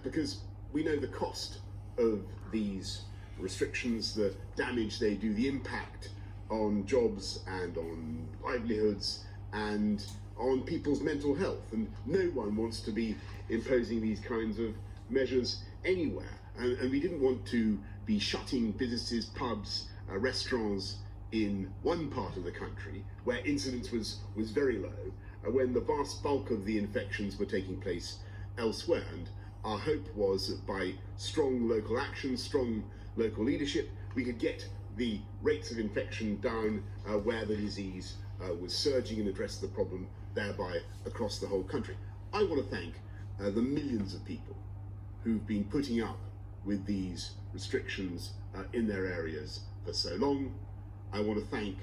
because we know the cost of these restrictions, the damage they do, the impact on jobs and on livelihoods and on people's mental health, and no one wants to be imposing these kinds of measures anywhere. And we didn't want to be shutting businesses, pubs, restaurants in one part of the country where incidence was very low, when the vast bulk of the infections were taking place elsewhere. And our hope was that by strong local action, strong local leadership, we could get the rates of infection down where the disease was surging and address the problem thereby across the whole country. I want to thank the millions of people who've been putting up with these restrictions in their areas for so long. I want to thank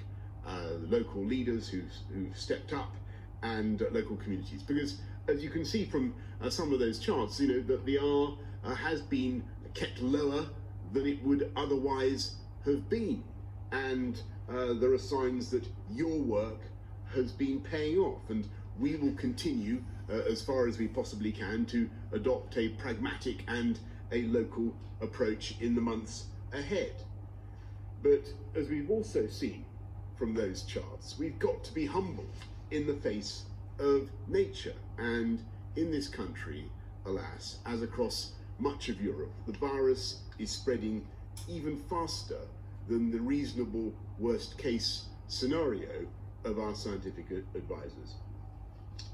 the local leaders who've stepped up and local communities, because as you can see from some of those charts, you know, that the R has been kept lower than it would otherwise have been, and there are signs that your work has been paying off, and we will continue as far as we possibly can to adopt a pragmatic and a local approach in the months ahead. But as we've also seen from those charts, we've got to be humble in the face of nature. And in this country, alas, as across much of Europe, the virus is spreading even faster than the reasonable worst case scenario of our scientific advisors,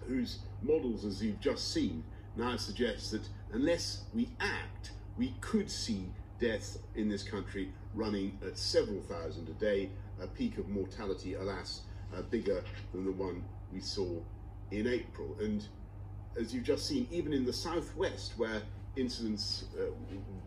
whose models, as you've just seen, now suggest that unless we act, we could see deaths in this country running at several thousand a day, a peak of mortality, alas, bigger than the one we saw in April. And as you've just seen, even in the southwest, where incidence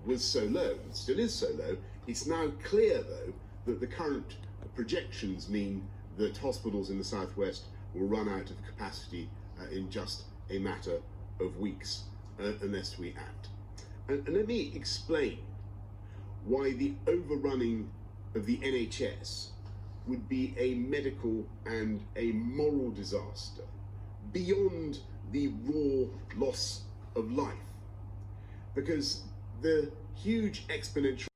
was so low, and still is so low, it's now clear, though, that the current projections mean that hospitals in the southwest will run out of capacity in just a matter of weeks unless we act. And let me explain why the overrunning of the NHS would be a medical and a moral disaster beyond the raw loss of life, because the huge exponential